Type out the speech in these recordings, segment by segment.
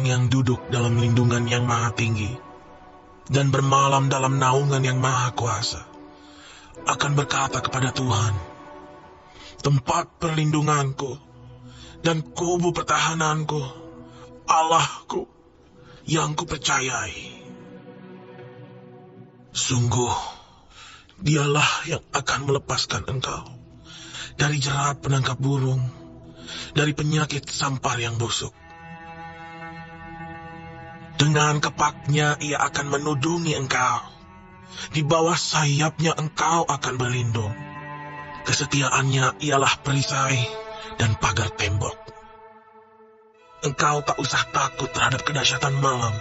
orang yang duduk dalam lindungan yang maha tinggi dan bermalam dalam naungan yang maha kuasa akan berkata kepada Tuhan, tempat perlindunganku dan kubu pertahananku, Allahku yang kupercayai. Sungguh, dialah yang akan melepaskan engkau dari jerat penangkap burung, dari penyakit sampar yang busuk. Dengan kepaknya ia akan menudungi engkau, di bawah sayapnya engkau akan berlindung. Kesetiaannya ialah perisai dan pagar tembok. Engkau tak usah takut terhadap kedahsyatan malam,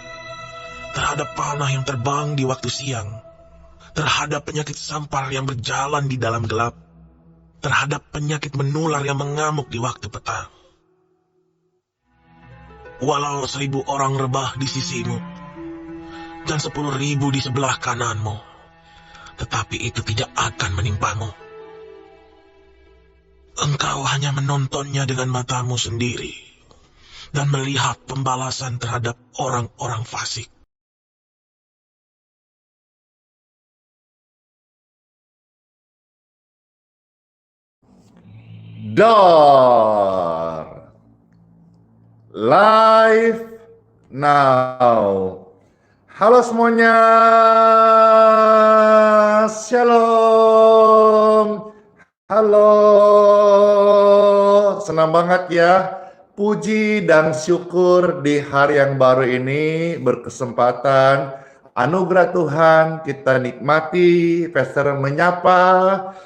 terhadap panah yang terbang di waktu siang, terhadap penyakit sampar yang berjalan di dalam gelap, terhadap penyakit menular yang mengamuk di waktu petang. Walau 1000 orang rebah di sisimu dan 10.000 di sebelah kananmu, tetapi itu tidak akan menimpamu. Engkau hanya menontonnya dengan matamu sendiri dan melihat pembalasan terhadap orang-orang fasik. Door live now. Halo semuanya, shalom. Halo, senang banget ya. Puji dan syukur di hari yang baru ini berkesempatan anugerah Tuhan kita nikmati. Pastor menyapa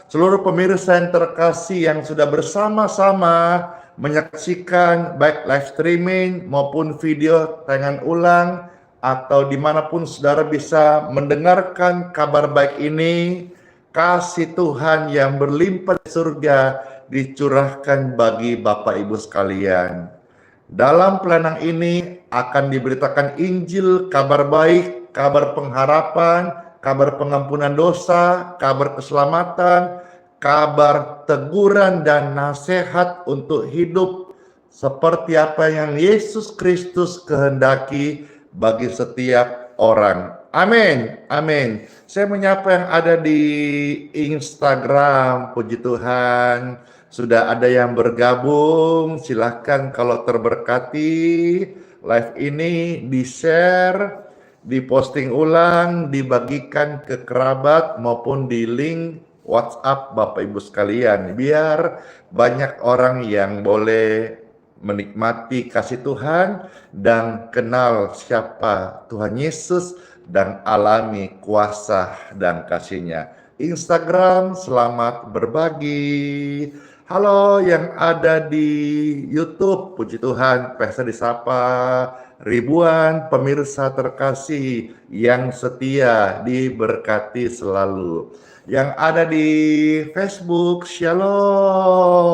seluruh pemirsa yang terkasih yang sudah bersama-sama menyaksikan baik live streaming maupun video tayangan ulang, atau dimanapun saudara bisa mendengarkan kabar baik ini. Kasih Tuhan yang berlimpah di surga dicurahkan bagi Bapak Ibu sekalian. Dalam pelayanan ini akan diberitakan Injil, kabar baik, kabar pengharapan, kabar pengampunan dosa, kabar keselamatan, kabar teguran dan nasihat untuk hidup seperti apa yang Yesus Kristus kehendaki bagi setiap orang. Amin, amin. Saya menyapa yang ada di Instagram, puji Tuhan. Sudah ada yang bergabung, silahkan kalau terberkati. Live ini di-share, diposting ulang, dibagikan ke kerabat maupun di link WhatsApp Bapak Ibu sekalian. Biar banyak orang yang boleh menikmati kasih Tuhan dan kenal siapa Tuhan Yesus dan alami kuasa dan kasih-Nya. Instagram, selamat berbagi. Halo yang ada di YouTube, puji Tuhan, Pastor disapa ribuan pemirsa terkasih yang setia diberkati selalu. Yang ada di Facebook, Shalom.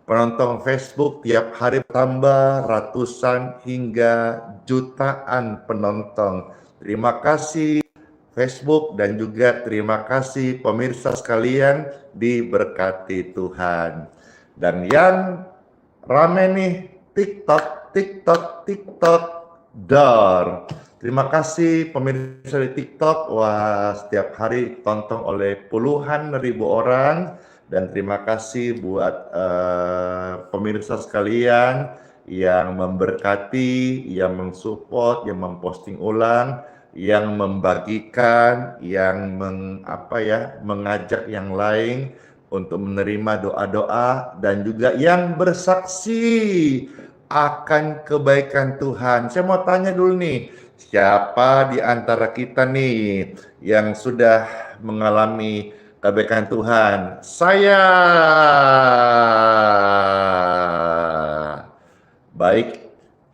Penonton Facebook tiap hari tambah ratusan hingga jutaan penonton. Terima kasih Facebook dan juga terima kasih pemirsa sekalian, diberkati Tuhan. Dan yang rame nih TikTok dar. Terima kasih pemirsa di TikTok. Wah, setiap hari tonton oleh puluhan ribu orang. Dan terima kasih buat pemirsa sekalian yang memberkati, yang mensupport, yang memposting ulang, yang membagikan, yang mengajak yang lain untuk menerima doa-doa, dan juga yang bersaksi akan kebaikan Tuhan. Saya mau tanya dulu nih, siapa di antara kita nih yang sudah mengalami kebaikan Tuhan? Saya. Baik,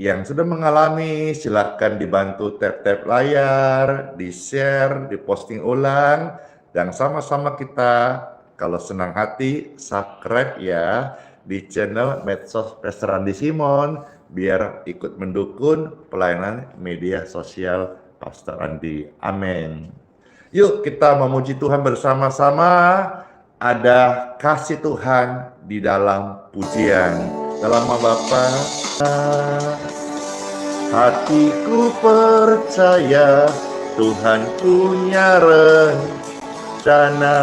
yang sudah mengalami silakan dibantu tap-tap layar, di-share, di-posting ulang, dan sama-sama kita kalau senang hati subscribe ya di channel medsos Pastor Andi Simon biar ikut mendukung pelayanan media sosial Pastor Andi. Amin. Yuk kita memuji Tuhan bersama-sama. Ada kasih Tuhan di dalam pujian. Dalam nama Bapa Hatiku percaya Tuhan punya rencana.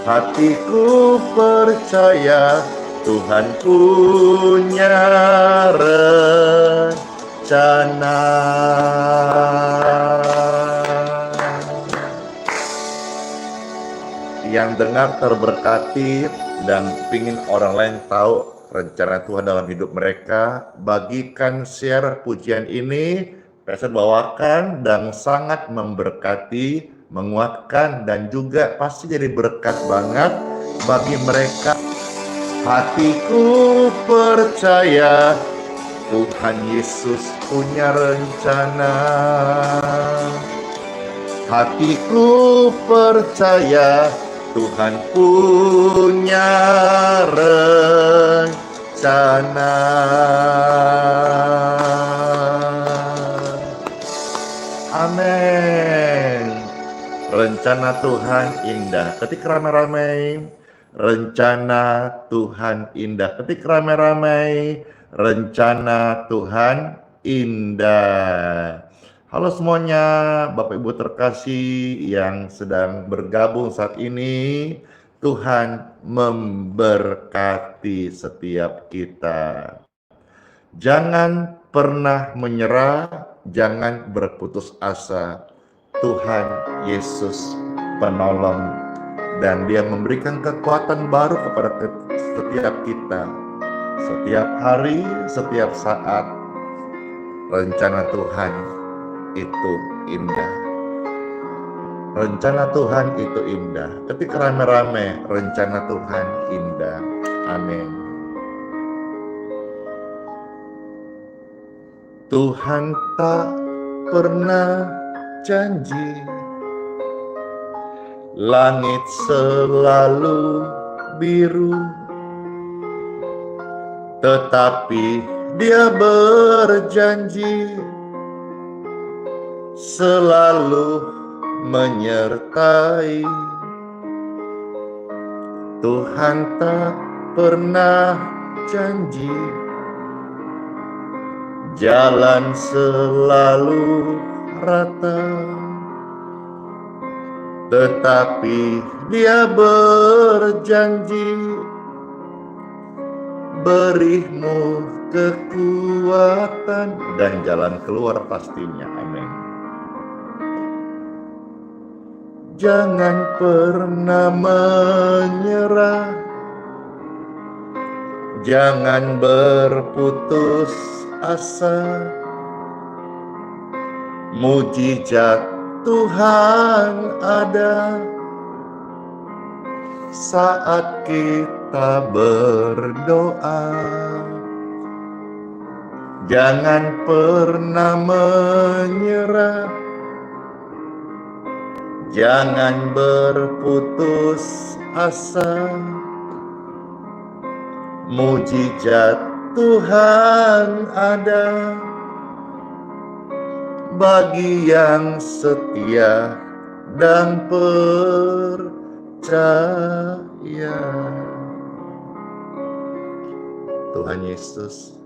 Hatiku percaya Tuhan punya rencana. Yang dengar terberkati dan pingin orang lain tahu rencana Tuhan dalam hidup mereka, bagikan share pujian ini, Pastor bawakan dan sangat memberkati, menguatkan dan juga pasti jadi berkat banget bagi mereka. Hatiku percaya Tuhan Yesus punya rencana. Hatiku percaya Tuhan punya rencana. Amin. Rencana Tuhan indah. Ketik ramai-ramai. Rencana Tuhan indah. Ketik ramai-ramai. Rencana Tuhan indah. Halo semuanya, Bapak Ibu terkasih yang sedang bergabung saat ini. Tuhan memberkati setiap kita. Jangan pernah menyerah, jangan berputus asa. Tuhan Yesus penolong dan Dia memberikan kekuatan baru kepada setiap kita. Setiap hari, setiap saat, rencana Tuhan itu indah. Rencana Tuhan itu indah. Ketika rame-rame, rencana Tuhan indah. Amin. Tuhan tak pernah janji langit selalu biru, tetapi Dia berjanji selalu menyertai. Tuhan tak pernah janji jalan selalu rata, tetapi Dia berjanji berimu kekuatan dan jalan keluar pastinya. Amin. Jangan pernah menyerah, jangan berputus asa. Mujizat Tuhan ada saat kita berdoa. Jangan pernah menyerah, jangan berputus asa. Mujizat Tuhan ada bagi yang setia dan percaya. Tuhan Yesus,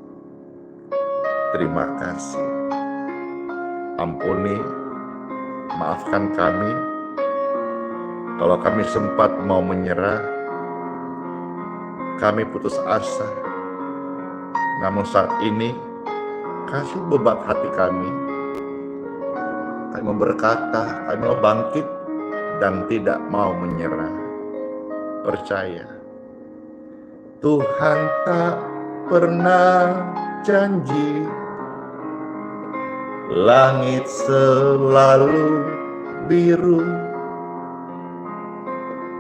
terima kasih. Ampuni, maafkan kami kalau kami sempat mau menyerah, kami putus asa. Namun saat ini, kasih bebat hati kami. Kami mau berkata, kami mau bangkit dan tidak mau menyerah. Percaya, Tuhan tak pernah janji langit selalu biru,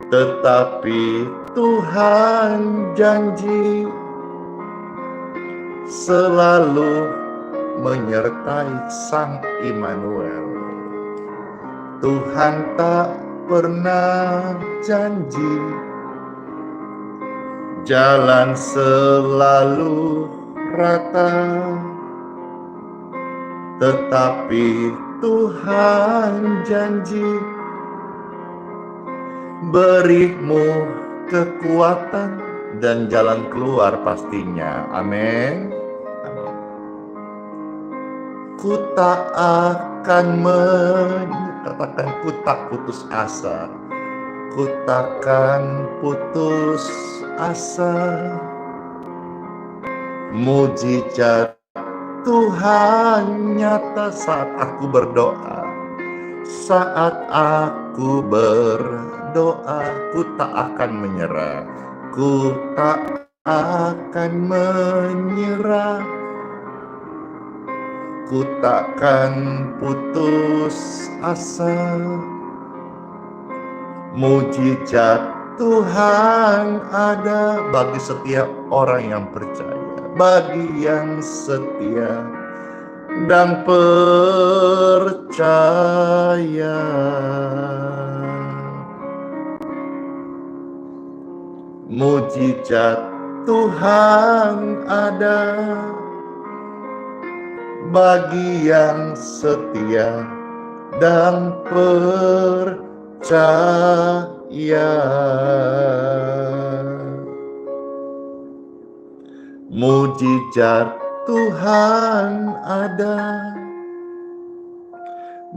tetapi Tuhan janji selalu menyertai Sang Immanuel. Tuhan tak pernah janji jalan selalu rata, tetapi Tuhan janji berimu kekuatan dan jalan keluar pastinya. Amin. ku tak akan katakan ku tak putus asa. Ku takkan putus asa. Mujizat Tuhan nyata saat aku berdoa. Saat aku berdoa, ku tak akan menyerah. Ku tak akan menyerah. Ku takkan putus asa. Mujizat Tuhan ada bagi setiap orang yang percaya, bagi yang setia dan percaya. Mujizat Tuhan ada bagi yang setia dan percaya. Mujizat Tuhan ada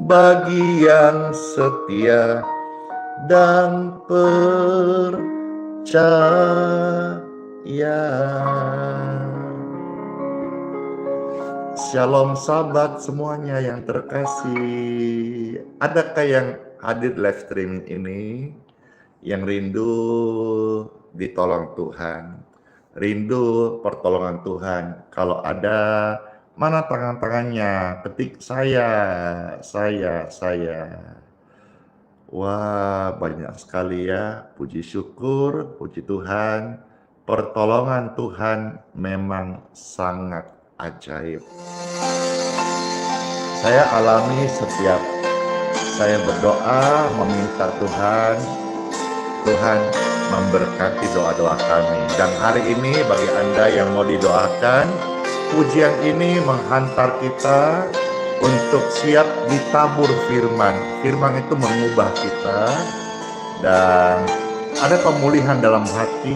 bagi yang setia dan percaya. Shalom sahabat semuanya yang terkasih. Adakah yang hadir live stream ini yang rindu ditolong Tuhan, rindu pertolongan Tuhan? Kalau ada, mana tangan-tangannya? Ketik saya. Wah, banyak sekali ya. Puji syukur, puji Tuhan. Pertolongan Tuhan memang sangat ajaib. Saya alami setiap saya berdoa meminta Tuhan memberkati doa-doa kami. Dan hari ini bagi Anda yang mau didoakan, pujian ini menghantar kita untuk siap ditabur firman. Firman itu mengubah kita dan ada pemulihan dalam hati,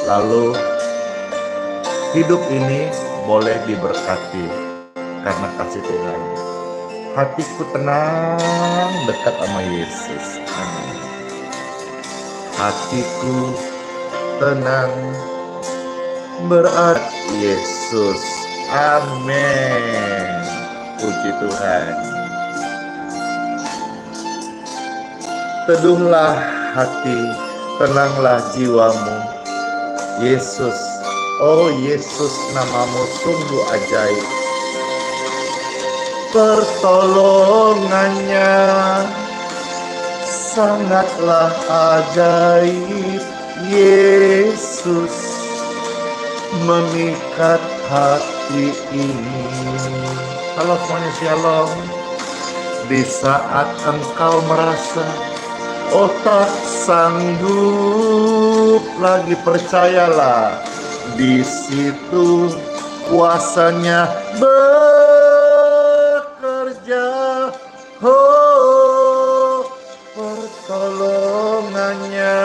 lalu hidup ini boleh diberkati karena kasih Tuhan. Hatiku tenang dekat sama Yesus. Amin. Hatiku tenang berada Yesus. Amin. Puji Tuhan. Teduhlah hati, tenanglah jiwamu. Yesus, oh Yesus, namamu sungguh ajaib. Pertolongannya sangatlah ajaib. Yesus memikat hati ini. Halo semuanya, shalom. Di saat engkau merasa oh tak sanggup lagi, percayalah di situ kuasanya bekerja. Oh, pertolongannya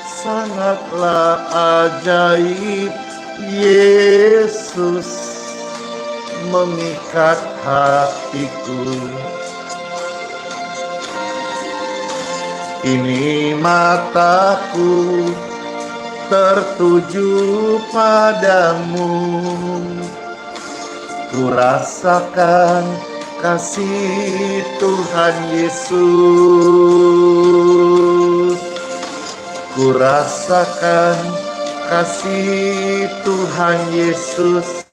sangatlah ajaib. Yesus memikat hatiku. Kini mataku tertuju padamu. Ku rasakan kasih Tuhan Yesus. Ku rasakan kasih Tuhan Yesus.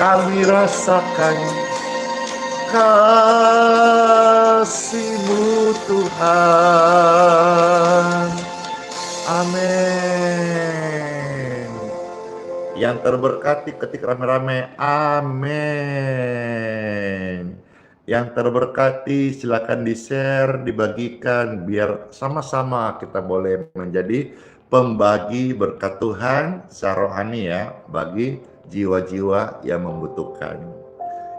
Kami rasakan kasih-Mu Tuhan. Amin. Yang terberkati ketik rame-rame, amin. Yang terberkati silakan di-share, dibagikan, biar sama-sama kita boleh menjadi pembagi berkat Tuhan secara rohani ya, bagi jiwa-jiwa yang membutuhkan.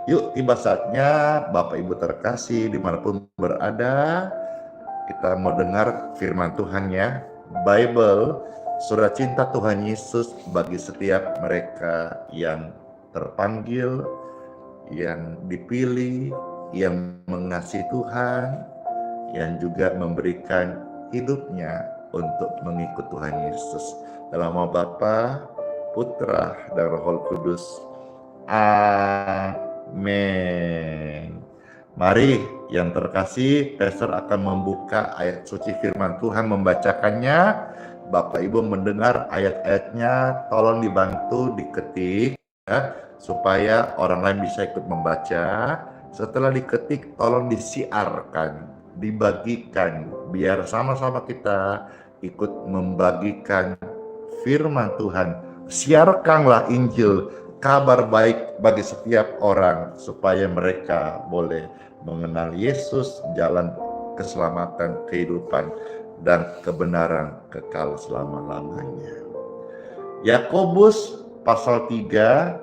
Yuk, tiba saatnya Bapak Ibu terkasih dimanapun berada, kita mau dengar firman Tuhan ya. Bible Saudara cinta Tuhan Yesus bagi setiap mereka yang terpanggil, yang dipilih, yang mengasihi Tuhan, yang juga memberikan hidupnya untuk mengikut Tuhan Yesus. Dalam nama Bapa, Putra, dan Roh Kudus. Amin. Mari yang terkasih, Pastor akan membuka ayat suci firman Tuhan, membacakannya. Bapak Ibu mendengar ayat-ayatnya, tolong dibantu diketik ya, supaya orang lain bisa ikut membaca. Setelah diketik, tolong disiarkan, dibagikan, biar sama-sama kita ikut membagikan firman Tuhan. Siarkanlah Injil, kabar baik bagi setiap orang, supaya mereka boleh mengenal Yesus, jalan keselamatan, kehidupan, dan kebenaran kekal selama-lamanya. Yakobus pasal 3,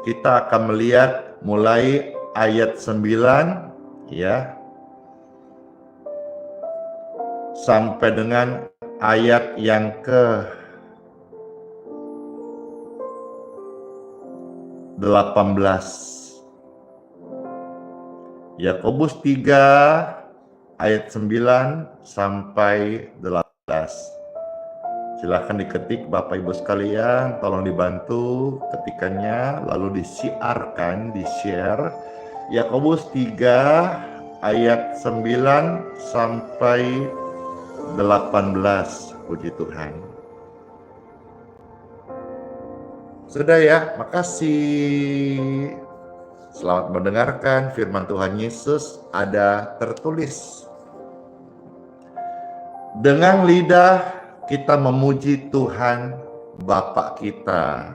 kita akan melihat mulai ayat 9 ya, sampai dengan ayat yang ke-18. Yakobus 3 ayat 9 sampai 18. Silakan diketik Bapak Ibu sekalian, tolong dibantu ketikannya lalu disiarkan, di-share. Yakobus 3 ayat 9 sampai 18. Puji Tuhan. Sudah ya, makasih. Selamat mendengarkan firman Tuhan Yesus. Ada tertulis, dengan lidah kita memuji Tuhan Bapa kita,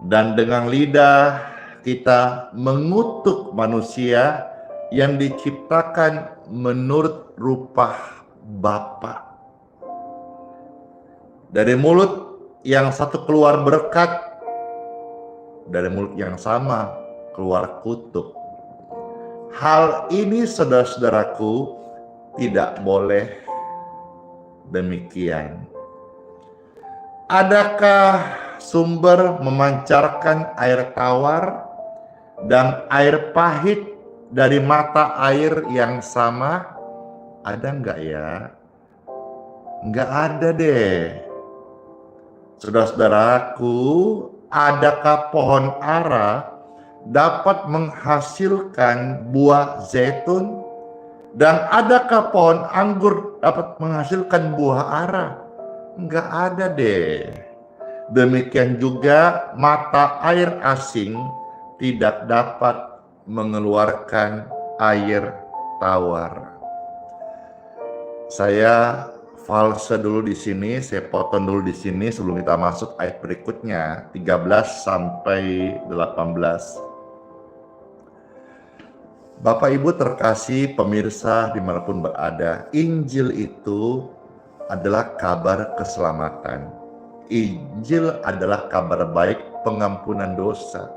dan dengan lidah kita mengutuk manusia yang diciptakan menurut rupa Bapa. Dari mulut yang satu keluar berkat, dari mulut yang sama keluar kutuk. Hal ini saudara-saudaraku tidak boleh demikian. Adakah sumber memancarkan air tawar dan air pahit dari mata air yang sama? Ada enggak ya? Enggak ada deh. Saudara-saudaraku, adakah pohon ara dapat menghasilkan buah zaitun? Dan adakah pohon anggur dapat menghasilkan buah ara? Enggak ada deh. Demikian juga mata air asing tidak dapat mengeluarkan air tawar. Saya false dulu di sini, saya potong dulu di sini sebelum kita masuk ayat berikutnya 13 sampai 18. Bapak Ibu terkasih pemirsa dimanapun berada, Injil itu adalah kabar keselamatan. Injil adalah kabar baik pengampunan dosa.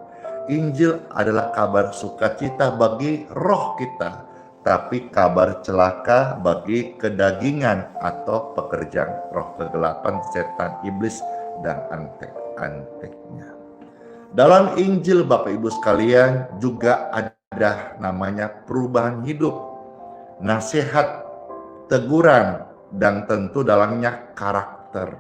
Injil adalah kabar sukacita bagi roh kita, tapi kabar celaka bagi kedagingan atau pekerjaan roh kegelapan, setan, iblis, dan antek-anteknya. Dalam Injil Bapak Ibu sekalian juga ada namanya perubahan hidup, nasihat, teguran, dan tentu dalamnya karakter.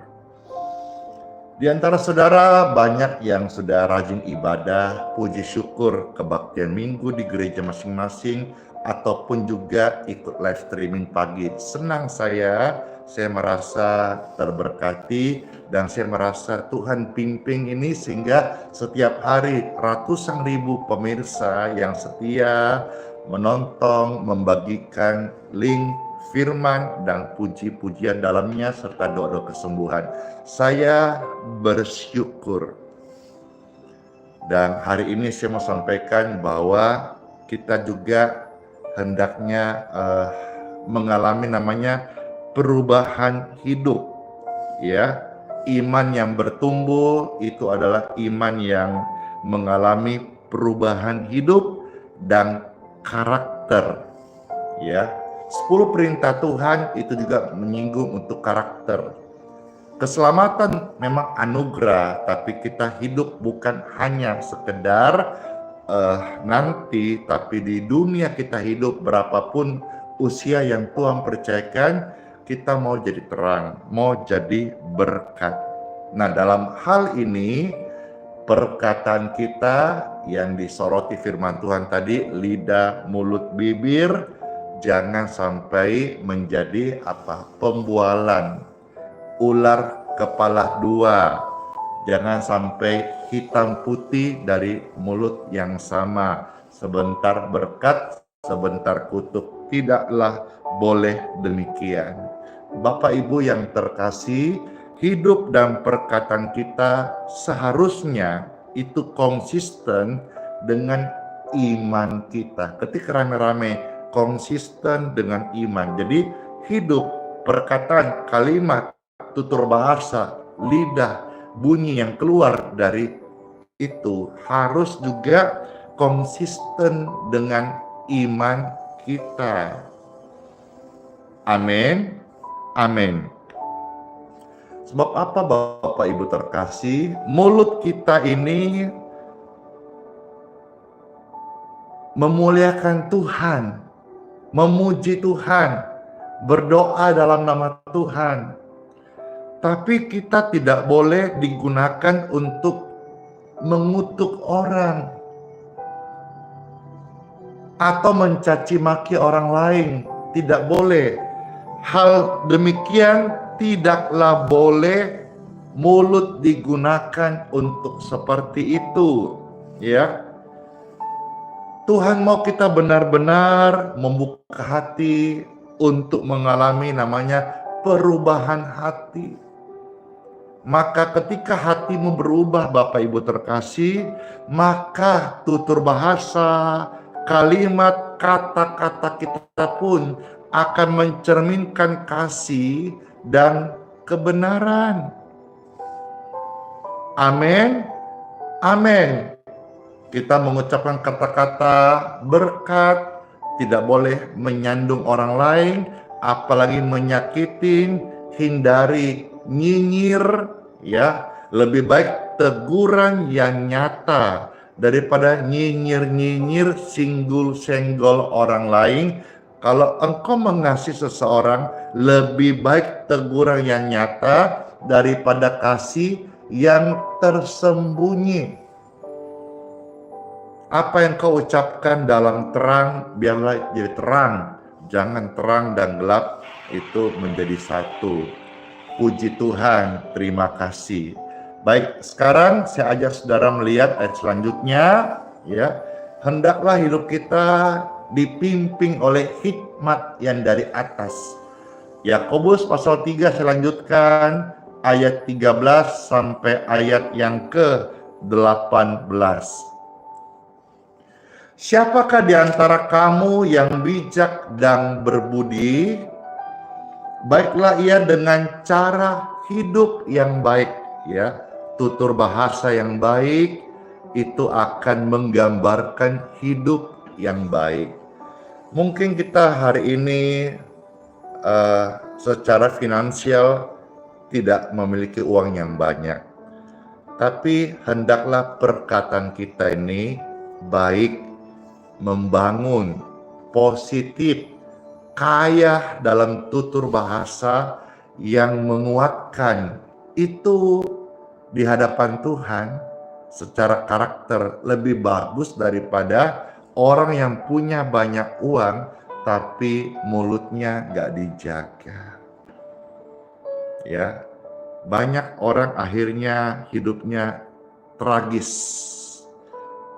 Di antara saudara banyak yang sudah rajin ibadah, puji syukur, kebaktian minggu di gereja masing-masing, ataupun juga ikut live streaming pagi. Senang saya merasa terberkati, dan saya merasa Tuhan pimpin ini sehingga setiap hari ratusan ribu pemirsa yang setia menonton, membagikan link firman dan puji-pujian dalamnya serta doa-doa kesembuhan. Saya bersyukur. Dan hari ini saya mau sampaikan bahwa kita juga hendaknya mengalami namanya perubahan hidup, ya. Iman yang bertumbuh itu adalah iman yang mengalami perubahan hidup dan karakter, ya. 10 perintah Tuhan itu juga menyinggung untuk karakter. Keselamatan memang anugerah, tapi kita hidup bukan hanya sekedar nanti, tapi di dunia kita hidup berapapun usia yang Tuhan percayakan, kita mau jadi terang, mau jadi berkat. Nah, dalam hal ini perkataan kita yang disoroti firman Tuhan tadi, lidah, mulut, bibir, jangan sampai menjadi pembualan, ular kepala dua. Jangan sampai hitam putih dari mulut yang sama. Sebentar berkat, sebentar kutuk. Tidaklah boleh demikian. Bapak Ibu yang terkasih, hidup dan perkataan kita seharusnya itu konsisten dengan iman kita. Ketika rame-rame konsisten dengan iman. Jadi hidup, perkataan, kalimat, tutur bahasa, lidah, bunyi yang keluar dari itu harus juga konsisten dengan iman kita. Amin. Amin. Sebab apa Bapak Ibu terkasih? Mulut kita ini memuliakan Tuhan, memuji Tuhan, berdoa dalam nama Tuhan. Tapi kita tidak boleh digunakan untuk mengutuk orang atau mencaci maki orang lain. Tidak boleh. Hal demikian tidaklah boleh mulut digunakan untuk seperti itu. Ya, Tuhan mau kita benar-benar membuka hati untuk mengalami namanya perubahan hati. Maka ketika hatimu berubah Bapak Ibu terkasih, maka tutur bahasa, kalimat, kata-kata kita pun akan mencerminkan kasih dan kebenaran. Amin. Amin. Kita mengucapkan kata-kata berkat, tidak boleh menyandung orang lain, apalagi menyakitin, hindari nyinyir, ya. Lebih baik teguran yang nyata daripada nyinyir-nyinyir, singgul-senggol orang lain. Kalau engkau mengasihi seseorang, lebih baik teguran yang nyata daripada kasih yang tersembunyi. Apa yang kau ucapkan dalam terang, biarlah jadi terang. Jangan terang dan gelap itu menjadi satu. Puji Tuhan, terima kasih. Baik, sekarang saya ajak saudara melihat ayat selanjutnya, ya. Hendaklah hidup kita dipimpin oleh hikmat yang dari atas. Yakobus pasal 3 saya lanjutkan ayat 13 sampai ayat yang ke-18. Siapakah di antara kamu yang bijak dan berbudi? Baiklah ia dengan cara hidup yang baik, ya. Tutur bahasa yang baik itu akan menggambarkan hidup yang baik. Mungkin kita hari ini secara finansial tidak memiliki uang yang banyak, tapi hendaklah perkataan kita ini baik, membangun, positif, kaya dalam tutur bahasa yang menguatkan. Itu di hadapan Tuhan secara karakter lebih bagus daripada orang yang punya banyak uang tapi mulutnya gak dijaga. Ya, banyak orang akhirnya hidupnya tragis.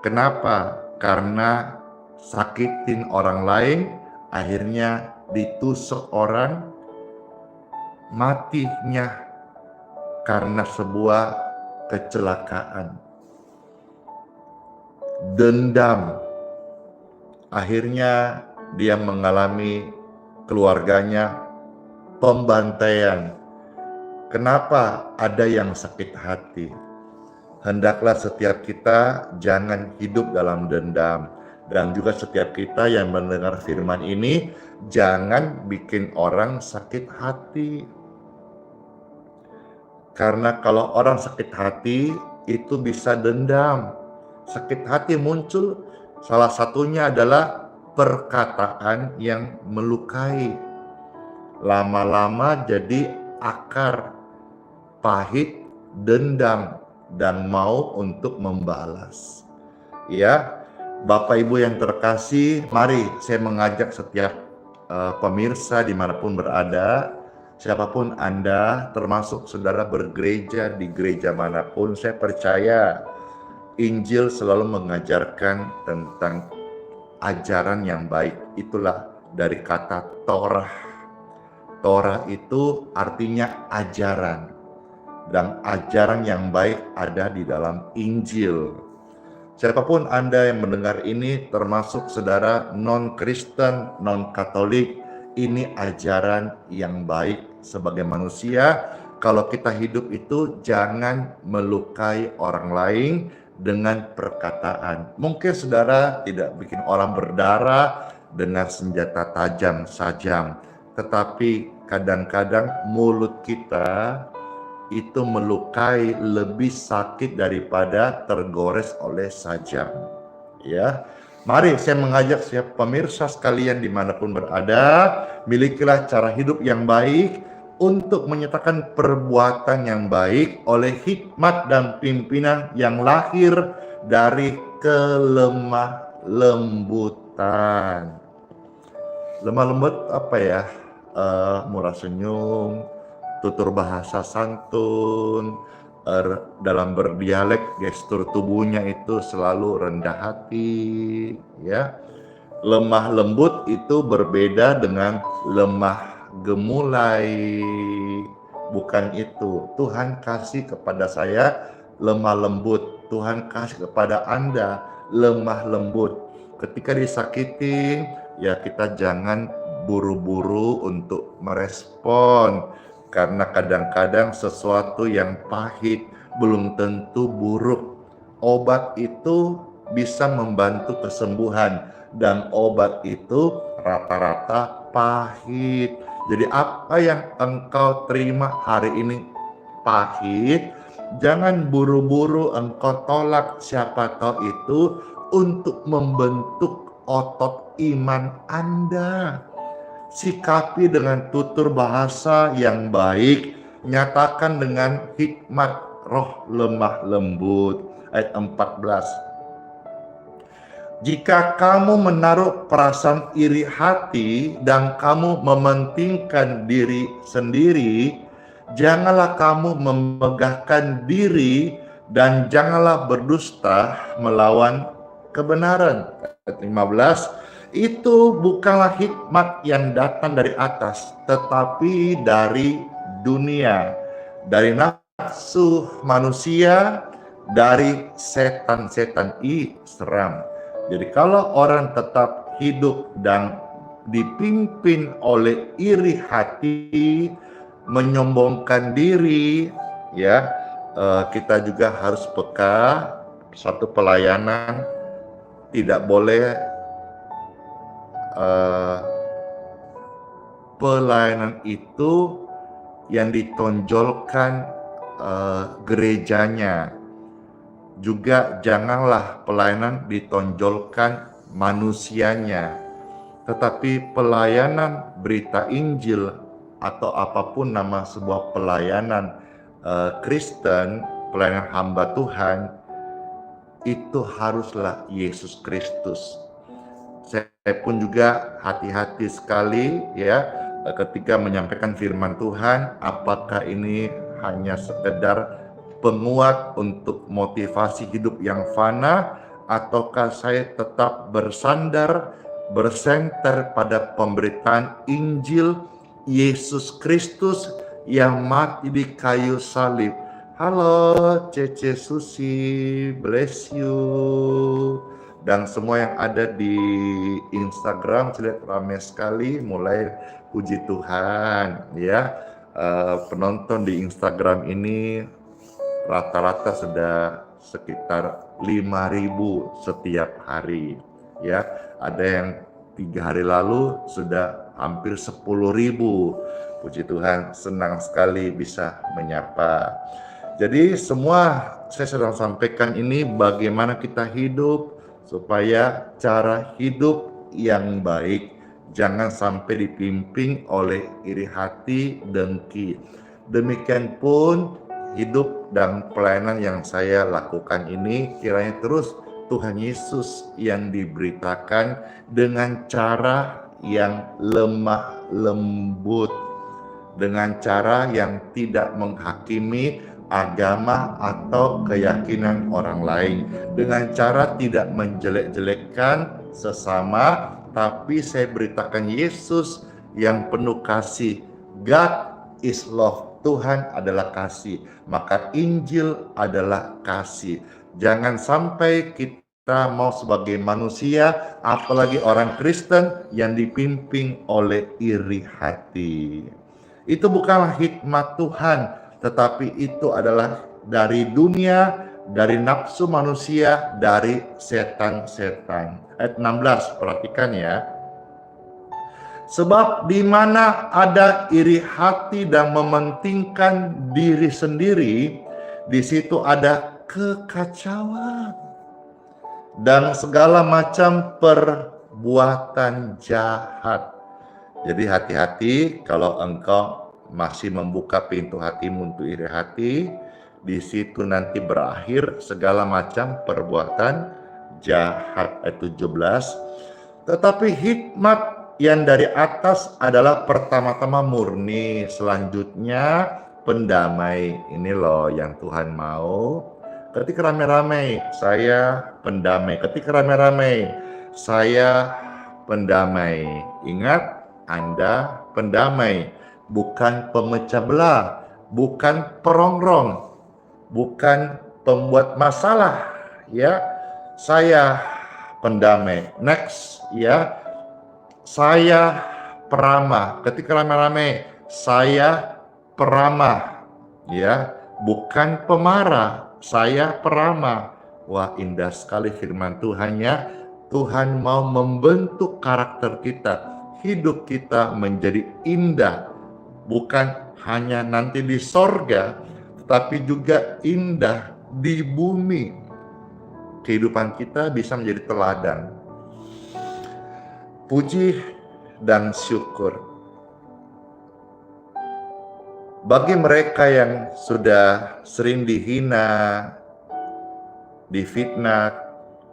Kenapa? Karena sakitin orang lain, akhirnya ditusuk orang, matinya karena sebuah kecelakaan. Dendam, akhirnya dia mengalami keluarganya pembantaian. Kenapa? Ada yang sakit hati. Hendaklah setiap kita jangan hidup dalam dendam, dan juga setiap kita yang mendengar firman ini, jangan bikin orang sakit hati. Karena kalau orang sakit hati, itu bisa dendam. Sakit hati muncul, salah satunya adalah perkataan yang melukai. Lama-lama jadi akar pahit, dendam, dan mau untuk membalas. Ya, Bapak Ibu yang terkasih, mari saya mengajak setiap pemirsa dimanapun berada, siapapun Anda, termasuk saudara bergereja di gereja manapun, saya percaya Injil selalu mengajarkan tentang ajaran yang baik. Itulah dari kata Torah. Torah itu artinya ajaran, dan ajaran yang baik ada di dalam Injil. Siapapun Anda yang mendengar ini, termasuk saudara non-Kristen, non-Katolik, ini ajaran yang baik sebagai manusia. Kalau kita hidup itu jangan melukai orang lain dengan perkataan. Mungkin saudara tidak bikin orang berdarah dengan senjata tajam sajam, tetapi kadang-kadang mulut kita itu melukai lebih sakit daripada tergores oleh sajam. Ya, mari saya mengajak siap pemirsa sekalian dimanapun berada, milikilah cara hidup yang baik untuk menyatakan perbuatan yang baik oleh hikmat dan pimpinan yang lahir dari kelemah lembutan. Lemah lembut apa ya? Murah senyum, tutur bahasa santun, dalam berdialek gestur tubuhnya itu selalu rendah hati, ya. Lemah lembut itu berbeda dengan lemah gemulai. Bukan itu. Tuhan kasih kepada saya lemah lembut. Tuhan kasih kepada Anda lemah lembut. Ketika disakitin, ya kita jangan buru-buru untuk merespon. Karena kadang-kadang sesuatu yang pahit belum tentu buruk. Obat itu bisa membantu kesembuhan, dan obat itu rata-rata pahit. Jadi apa yang engkau terima hari ini pahit, jangan buru-buru engkau tolak. Siapa tahu itu untuk membentuk otot iman Anda. Sikapi dengan tutur bahasa yang baik, nyatakan dengan hikmat roh lemah lembut. Ayat 14. Jika kamu menaruh perasaan iri hati dan kamu mementingkan diri sendiri, janganlah kamu memegahkan diri dan janganlah berdusta melawan kebenaran. Ayat 15. Itu bukanlah hikmat yang datang dari atas, tetapi dari dunia, dari nafsu manusia, dari setan-setan. Seram. Jadi kalau orang tetap hidup dan dipimpin oleh iri hati, menyombongkan diri, ya, kita juga harus peka. Suatu pelayanan tidak boleh pelayanan itu yang ditonjolkan gerejanya. Juga janganlah pelayanan ditonjolkan manusianya, tetapi pelayanan berita Injil atau apapun nama sebuah pelayanan Kristen, pelayanan hamba Tuhan, itu haruslah Yesus Kristus. Saya pun juga hati-hati sekali ya ketika menyampaikan firman Tuhan, apakah ini hanya sekedar penguat untuk motivasi hidup yang fana, ataukah saya tetap bersenter pada pemberitaan Injil Yesus Kristus yang mati di kayu salib. Halo Cece Susi, bless you. Dan semua yang ada di Instagram, saya lihat ramai sekali, mulai puji Tuhan ya. Penonton di Instagram ini rata-rata sudah sekitar 5.000 setiap hari. Ya, ada yang 3 hari lalu sudah hampir 10.000. Puji Tuhan, senang sekali bisa menyapa. Jadi semua saya sedang sampaikan ini bagaimana kita hidup supaya cara hidup yang baik jangan sampai dipimpin oleh iri hati, dengki. Demikian pun hidup dan pelayanan yang saya lakukan ini kiranya terus Tuhan Yesus yang diberitakan dengan cara yang lemah lembut, dengan cara yang tidak menghakimi agama atau keyakinan orang lain, dengan cara tidak menjelek-jelekkan sesama, tapi saya beritakan Yesus yang penuh kasih. God is love. Tuhan adalah kasih, maka Injil adalah kasih. Jangan sampai kita mau sebagai manusia, apalagi orang Kristen, yang dipimpin oleh iri hati. Itu bukanlah hikmat Tuhan, tetapi itu adalah dari dunia, dari nafsu manusia, dari setan-setan. Ayat 16, perhatikan ya. Sebab di mana ada iri hati dan mementingkan diri sendiri, di situ ada kekacauan dan segala macam perbuatan jahat. Jadi hati-hati kalau engkau masih membuka pintu hatimu untuk iri hati, di situ nanti berakhir segala macam perbuatan jahat. Ayat 17. Tetapi hikmat yang dari atas adalah pertama-tama murni, selanjutnya pendamai. Ini loh yang Tuhan mau. Ketika rame-rame, saya pendamai. Ketika rame-rame, saya pendamai. Ingat, Anda pendamai, bukan pemecah belah, bukan perongrong, bukan pembuat masalah. Ya, saya pendamai. Next, ya. Saya peramah. Ketika rame-rame, saya peramah, ya, bukan pemarah. Saya peramah. Wah, indah sekali firman Tuhan ya. Tuhan mau membentuk karakter kita, hidup kita menjadi indah, bukan hanya nanti di sorga, tetapi juga indah di bumi. Kehidupan kita bisa menjadi teladan. Puji dan syukur bagi mereka yang sudah sering dihina, difitnah,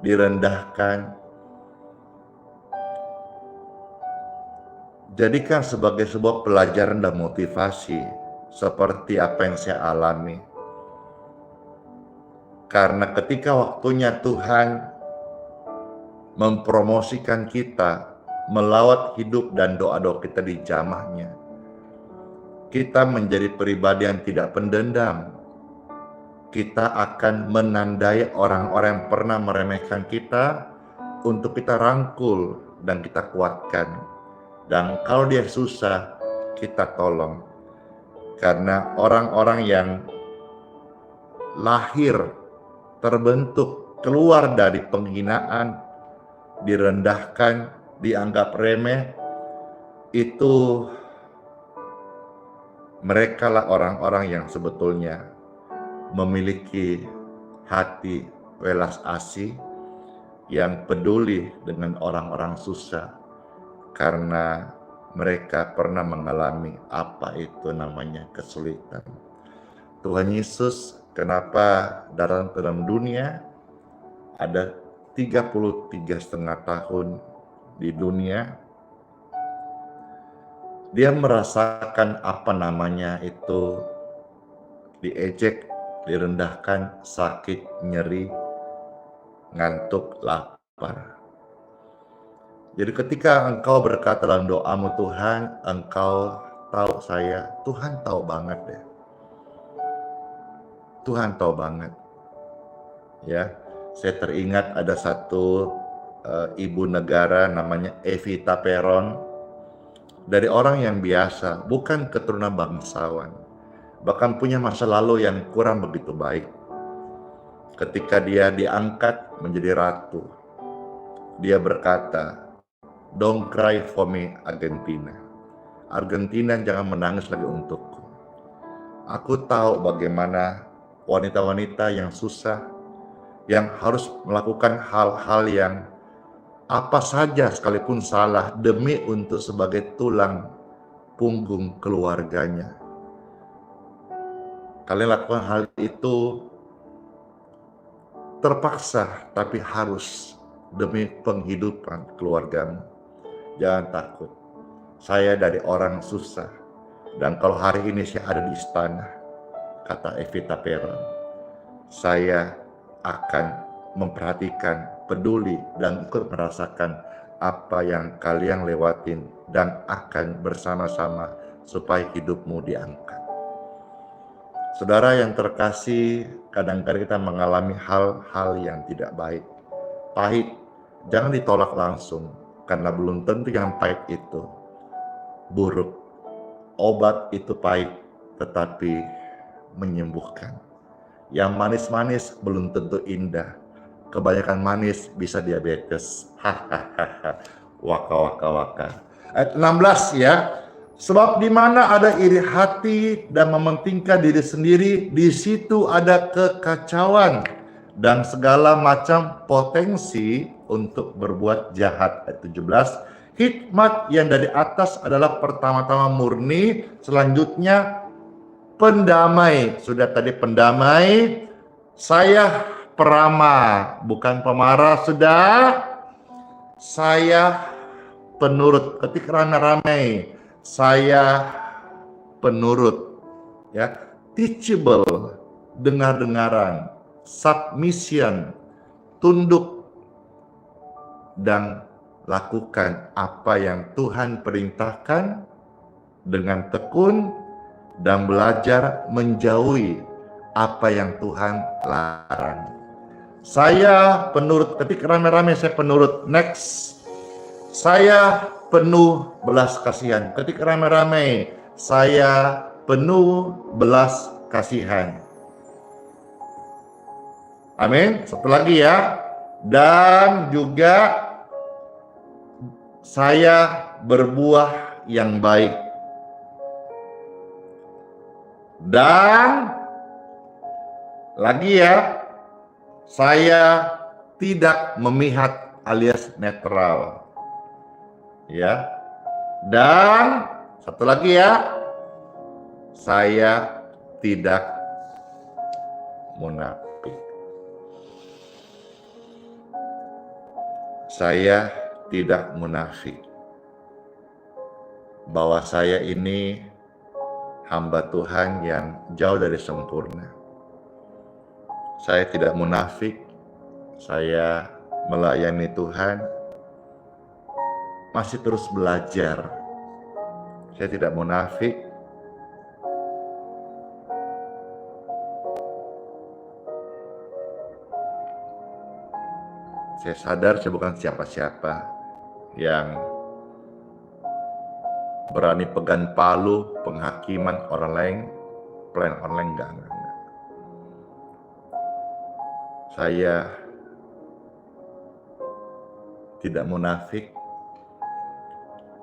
direndahkan. Jadikan sebagai sebuah pelajaran dan motivasi seperti apa yang saya alami. Karena ketika waktunya Tuhan mempromosikan kita, melawat hidup dan doa-doa kita di jamahnya, kita menjadi pribadi yang tidak pendendam. Kita akan menandai orang-orang yang pernah meremehkan kita untuk kita rangkul dan kita kuatkan. Dan kalau dia susah, kita tolong. Karena orang-orang yang lahir, terbentuk, keluar dari penghinaan, direndahkan, dianggap remeh, itu mereka lah orang-orang yang sebetulnya memiliki hati welas asih, yang peduli dengan orang-orang susah, karena mereka pernah mengalami apa itu namanya kesulitan. Tuhan Yesus, kenapa dalam dunia ada 33,5 tahun di dunia, dia merasakan apa namanya itu diejek, direndahkan, sakit, nyeri, ngantuk, lapar. Jadi ketika engkau berkata dalam doamu, Tuhan, engkau tahu saya, Tuhan tahu banget deh. Tuhan tahu banget. Ya, saya teringat ada satu ibu negara namanya Evita Peron, dari orang yang biasa, bukan keturunan bangsawan, bahkan punya masa lalu yang kurang begitu baik. Ketika dia diangkat menjadi ratu, dia berkata, "Don't cry for me, Argentina. Argentina, jangan menangis lagi untukku. Aku tahu bagaimana wanita-wanita yang susah, yang harus melakukan hal-hal yang apa saja sekalipun salah demi untuk sebagai tulang punggung keluarganya. Kalian lakukan hal itu terpaksa, tapi harus demi penghidupan keluargamu. Jangan takut. Saya dari orang susah. Dan kalau hari ini saya ada di istana," kata Evita Peron, "saya akan memperhatikan, peduli, dan ikut merasakan apa yang kalian lewatin dan akan bersama-sama supaya hidupmu diangkat." Saudara yang terkasih, kadang-kadang kita mengalami hal-hal yang tidak baik, pahit. Jangan ditolak langsung, karena belum tentu yang pahit itu buruk. Obat itu pahit, tetapi menyembuhkan. Yang manis-manis belum tentu indah. Kebanyakan manis bisa diabetes. Hahaha. Waka waka waka. Ayat 16 ya. "Sebab di mana ada iri hati dan mementingkan diri sendiri, di situ ada kekacauan dan segala macam potensi untuk berbuat jahat." Ayat 17. "Hikmat yang dari atas adalah pertama-tama murni, selanjutnya pendamai." Sudah tadi pendamai. Saya peramah, bukan pemarah, sudah. Saya penurut, ketika ramai-ramai. Saya penurut, ya, teachable, dengar-dengaran, submission, tunduk, dan lakukan apa yang Tuhan perintahkan dengan tekun dan belajar menjauhi apa yang Tuhan larang. Saya penurut, ketika ramai-ramai saya penurut. Next. Saya penuh belas kasihan. Ketika ramai-ramai, saya penuh belas kasihan. Amin. Satu lagi ya. Dan juga saya berbuah yang baik. Dan lagi ya, saya tidak memihak alias netral. Ya. Dan satu lagi ya, saya tidak munafik. Saya tidak munafik. Bahwa saya ini hamba Tuhan yang jauh dari sempurna. Saya tidak munafik. Saya melayani Tuhan, masih terus belajar. Saya tidak munafik. Saya sadar saya bukan siapa-siapa yang berani pegang palu penghakiman orang lain, plan orang lain, enggak. Saya tidak munafik.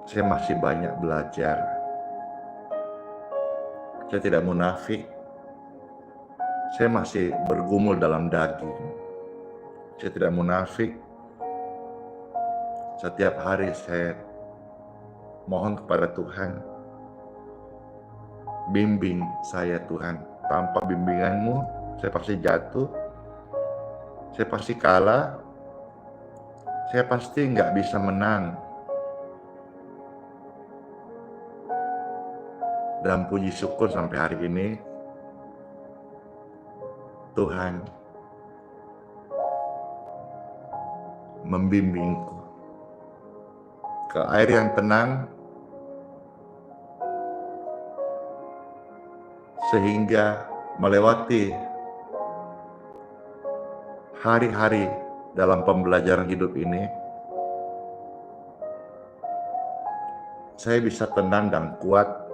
Saya masih banyak belajar. Saya tidak munafik. Saya masih bergumul dalam daging. Saya tidak munafik. Setiap hari saya mohon kepada Tuhan, bimbing saya Tuhan. Tanpa bimbingan-Mu, saya pasti jatuh. Saya pasti kalah. Saya pasti nggak bisa menang. Dan puji syukur sampai hari ini, Tuhan membimbingku ke air yang tenang, sehingga melewati hari-hari dalam pembelajaran hidup ini, saya bisa tenang dan kuat.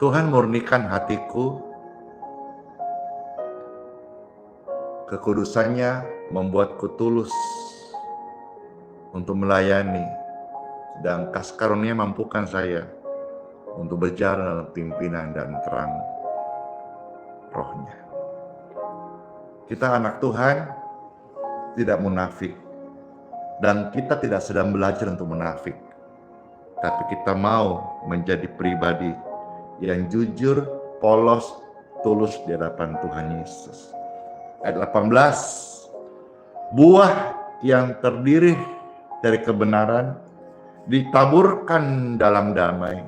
Tuhan murnikan hatiku, kekudusannya membuatku tulus untuk melayani, dan kasih karunia mampukan saya untuk berjalan dalam pimpinan dan terang Roh-Nya. Kita anak Tuhan tidak munafik, dan kita tidak sedang belajar untuk munafik, tapi kita mau menjadi pribadi yang jujur, polos, tulus di hadapan Tuhan Yesus. Ayat 18, buah yang terdiri dari kebenaran ditaburkan dalam damai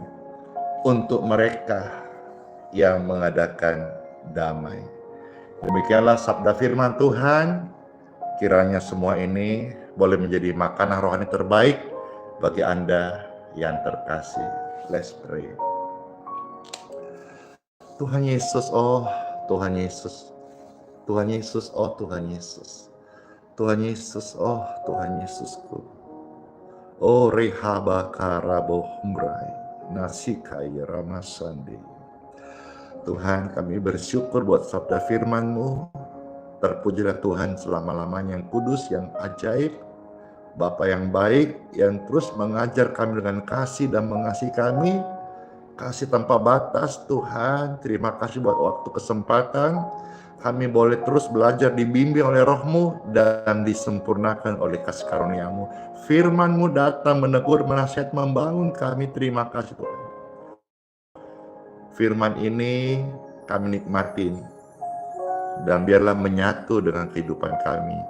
untuk mereka yang mengadakan damai. Demikianlah sabda firman Tuhan. Kiranya semua ini boleh menjadi makanan rohani terbaik bagi Anda yang terkasih. Let's pray. Tuhan Yesus, oh Tuhan Yesus. Tuhan Yesus, oh Tuhan Yesus. Tuhan Yesus, oh Tuhan Yesusku. Oh rehaba karabo humrai nasikai ramasandi. Tuhan, kami bersyukur buat sabda firman-Mu. Terpujilah Tuhan selama-lamanya, yang kudus, yang ajaib, Bapa yang baik, yang terus mengajar kami dengan kasih dan mengasihi kami. Kasih tanpa batas Tuhan. Terima kasih buat waktu kesempatan. Kami boleh terus belajar dibimbing oleh Roh-Mu dan disempurnakan oleh kasih karunia-Mu. Firman-Mu datang menegur, menasihat, membangun kami. Terima kasih Tuhan. Firman ini kami nikmatin, dan biarlah menyatu dengan kehidupan kami.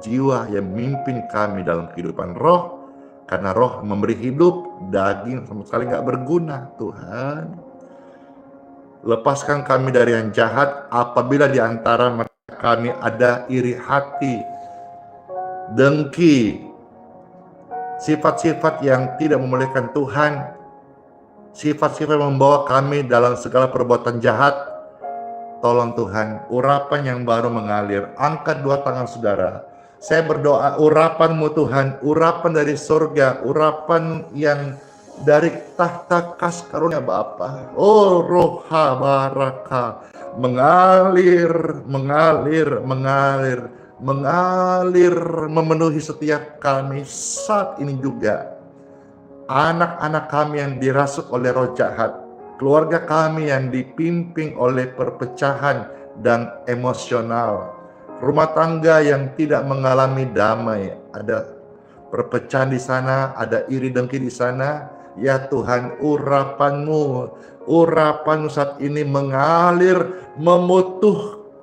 Jiwa yang memimpin kami dalam kehidupan roh, karena roh memberi hidup, daging sama sekali gak berguna. Tuhan, lepaskan kami dari yang jahat. Apabila di antara kami ada iri hati, dengki, sifat-sifat yang tidak memuliakan Tuhan, sifat-sifat yang membawa kami dalam segala perbuatan jahat, tolong Tuhan, urapan yang baru mengalir. Angkat dua tangan saudara. Saya berdoa, urapan-Mu Tuhan, urapan dari surga, urapan yang dari tahta kasih karunia Bapa. Oh roha baraka, mengalir, mengalir, mengalir, mengalir, memenuhi setiap kami saat ini juga. Anak-anak kami yang dirasuk oleh roh jahat, keluarga kami yang dipimpin oleh perpecahan dan emosional, rumah tangga yang tidak mengalami damai, ada perpecahan di sana, ada iri dengki di sana. Ya Tuhan, urapan-Mu saat ini mengalir,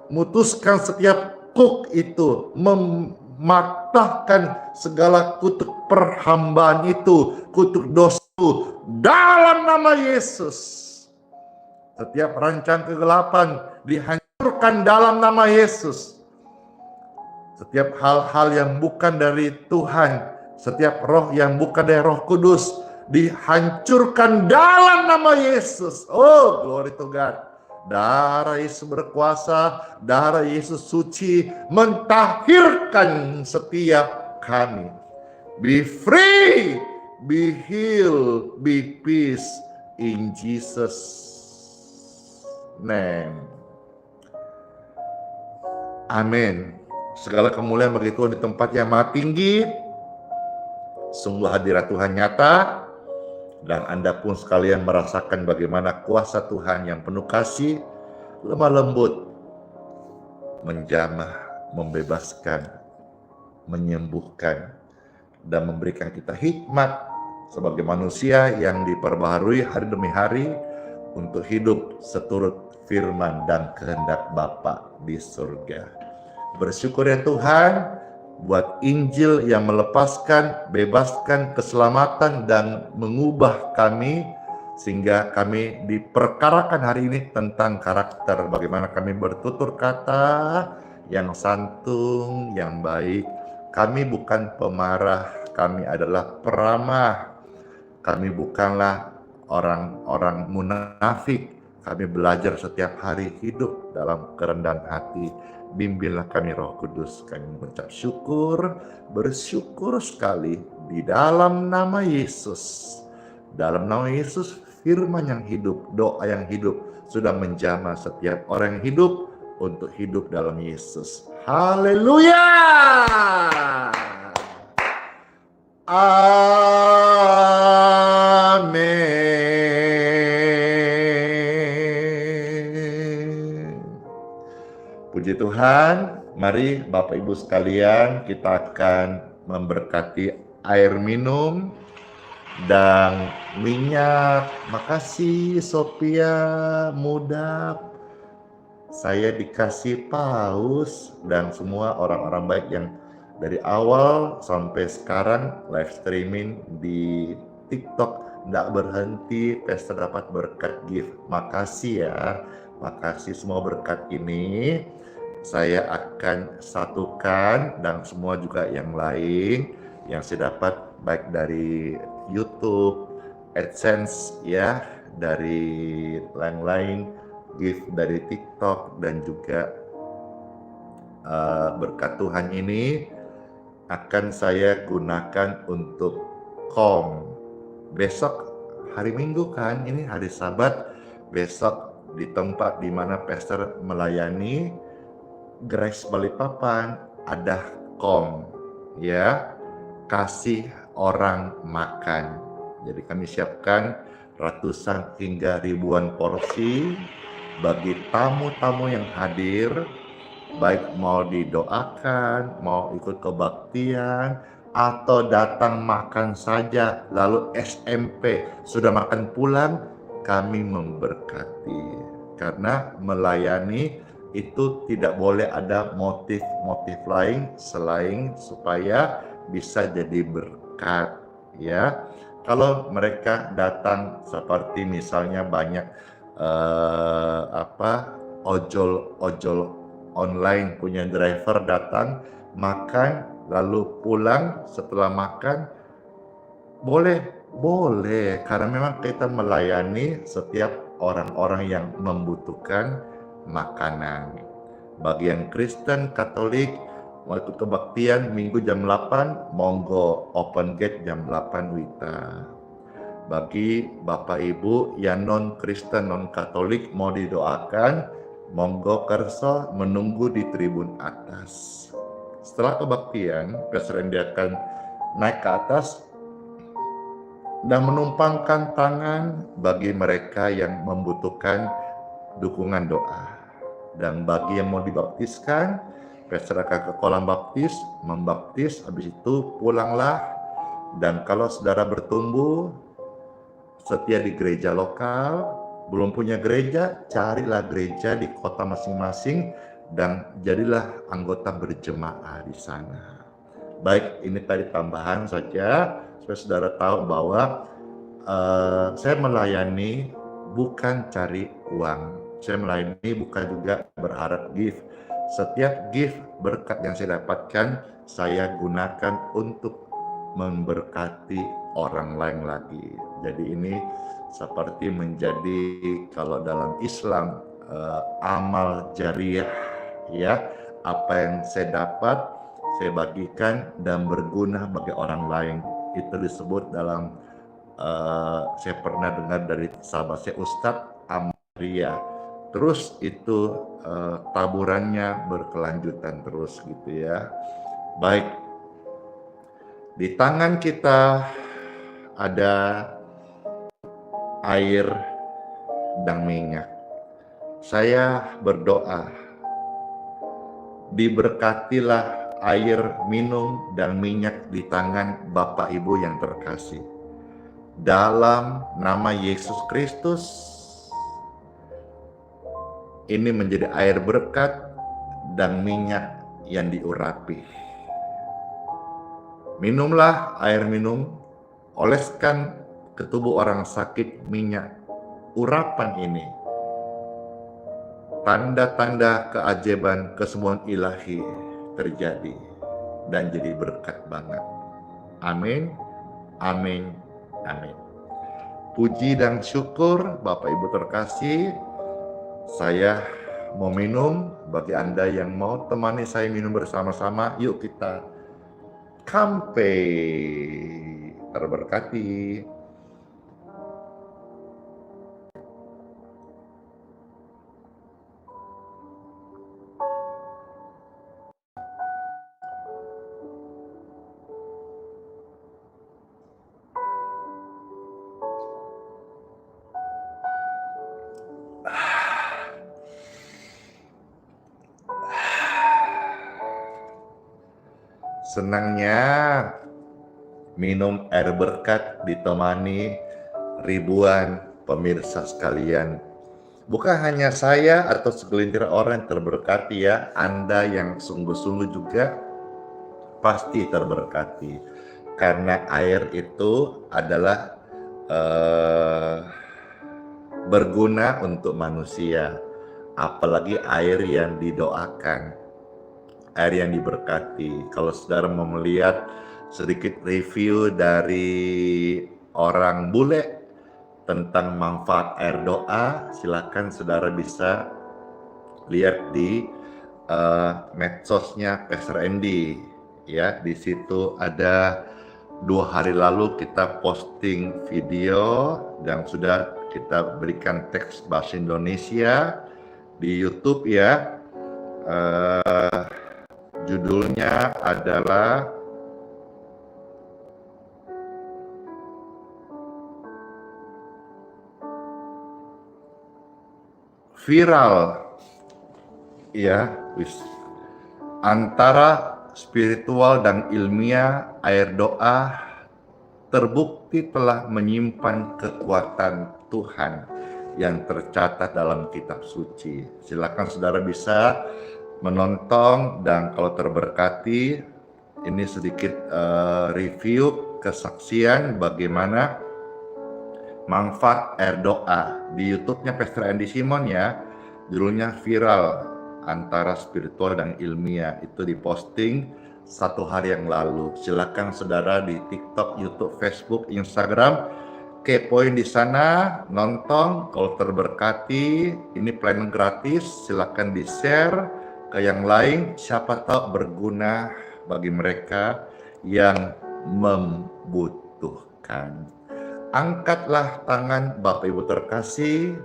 memutuskan setiap kuk itu, mematahkan segala kutuk perhambaan itu, kutuk dosa itu, dalam nama Yesus. Setiap rancangan kegelapan dihancurkan dalam nama Yesus. Setiap hal-hal yang bukan dari Tuhan, setiap roh yang bukan dari Roh Kudus, dihancurkan dalam nama Yesus. Oh, glory to God. Darah Yesus berkuasa, darah Yesus suci, mentahirkan setiap kami. Be free, be healed, be peace in Jesus' name. Amin. Segala kemuliaan bagi Tuhan di tempat yang maha tinggi. Sungguh hadirat Tuhan nyata, dan Anda pun sekalian merasakan bagaimana kuasa Tuhan yang penuh kasih, lemah lembut, menjamah, membebaskan, menyembuhkan, dan memberikan kita hikmat sebagai manusia yang diperbaharui hari demi hari untuk hidup seturut firman dan kehendak Bapa di surga. Bersyukur ya Tuhan buat Injil yang melepaskan, bebaskan, keselamatan, dan mengubah kami, sehingga kami diperkarakan hari ini tentang karakter, bagaimana kami bertutur kata yang santun, yang baik. Kami bukan pemarah, kami adalah peramah. Kami bukanlah orang-orang munafik. Kami belajar setiap hari hidup dalam kerendahan hati. Bimbinglah kami Roh Kudus. Kami mengucap syukur, bersyukur sekali di dalam nama Yesus. Dalam nama Yesus, firman yang hidup, doa yang hidup sudah menjamah setiap orang yang hidup untuk hidup dalam Yesus. Haleluya! Amin. Puji Tuhan, mari Bapak Ibu sekalian kita akan memberkati air minum dan minyak. Makasih Sophia, Muda. Saya dikasih paus dan semua orang-orang baik yang dari awal sampai sekarang live streaming di TikTok tidak berhenti. Pastor dapat berkat gift. Makasih ya, makasih semua berkat ini. Saya akan satukan dan semua juga yang lain yang saya dapat baik dari YouTube, AdSense ya, dari lain-lain gift dari TikTok dan juga berkat Tuhan ini akan saya gunakan untuk besok hari Minggu kan, ini hari Sabat, besok di tempat di mana pastor melayani Grace Balikpapan ada ya, kasih orang makan. Jadi kami siapkan ratusan hingga ribuan porsi bagi tamu-tamu yang hadir, baik mau didoakan, mau ikut kebaktian, atau datang makan saja, lalu SMP sudah makan pulang, kami memberkati. Karena melayani itu tidak boleh ada motif-motif lain selain supaya bisa jadi berkat ya. Kalau mereka datang seperti misalnya banyak ojol online punya driver datang makan lalu pulang setelah makan, boleh karena memang kita melayani setiap orang-orang yang membutuhkan makanan. Bagi yang Kristen, Katolik mau ikut kebaktian Minggu jam 8, monggo open gate jam 8 Wita. Bagi Bapak Ibu yang non-Kristen, non-Katolik mau didoakan, monggo kerso menunggu di tribun atas. Setelah kebaktian, Pastor Randy akan naik ke atas dan menumpangkan tangan bagi mereka yang membutuhkan dukungan doa. Dan bagi yang mau dibaptiskan, Pastor akan ke kolam baptis, membaptis, habis itu pulanglah. Dan kalau saudara bertumbuh, setia di gereja lokal, belum punya gereja, carilah gereja di kota masing-masing dan jadilah anggota berjemaah di sana. Baik, ini tadi tambahan saja supaya saudara tahu bahwa saya melayani bukan cari uang. Saya melayani bukan juga berharap gift. Setiap gift berkat yang saya dapatkan, saya gunakan untuk memberkati orang lain lagi. Jadi ini seperti menjadi kalau dalam Islam amal jariah ya. Apa yang saya dapat saya bagikan dan berguna bagi orang lain. Itu disebut dalam saya pernah dengar dari sahabat saya Ustadz Amaria. Terus itu taburannya berkelanjutan terus gitu ya. Baik, di tangan kita ada air dan minyak. Saya berdoa, diberkatilah air minum dan minyak di tangan Bapak Ibu yang terkasih. Dalam nama Yesus Kristus, ini menjadi air berkat dan minyak yang diurapi. Minumlah air minum, oleskan ke tubuh orang sakit minyak urapan ini. Tanda-tanda keajaiban kesembuhan ilahi terjadi dan jadi berkat banget. Amin, amin, amin. Puji dan syukur Bapak Ibu terkasih, saya mau minum. Bagi Anda yang mau temani saya minum bersama-sama, yuk kita kampe terberkati. senangnya minum air berkat ditemani ribuan pemirsa sekalian. Bukan hanya saya atau segelintir orang yang terberkati ya, Anda yang sungguh-sungguh juga pasti terberkati. Karena air itu adalah berguna untuk manusia, apalagi air yang didoakan, air yang diberkati. Kalau saudara mau melihat sedikit review dari orang bule tentang manfaat air doa, silakan saudara bisa lihat di medsosnya Pastor Andy ya. Di situ ada 2 hari lalu kita posting video dan sudah kita berikan teks bahasa Indonesia di YouTube ya. Judulnya adalah Viral ya, antara spiritual dan ilmiah, air doa terbukti telah menyimpan kekuatan Tuhan yang tercatat dalam kitab suci. Silakan saudara bisa menonton, dan kalau terberkati, ini sedikit review kesaksian bagaimana manfaat air doa di YouTube-nya Pastor Andy Simon ya. Judulnya Viral antara spiritual dan ilmiah, itu diposting 1 hari yang lalu. Silakan saudara di TikTok, YouTube, Facebook, Instagram kepoin di sana, nonton. Kalau terberkati, ini pelayanan gratis, silakan di-share ke yang lain, siapa tahu berguna bagi mereka yang membutuhkan. Angkatlah tangan Bapak Ibu terkasih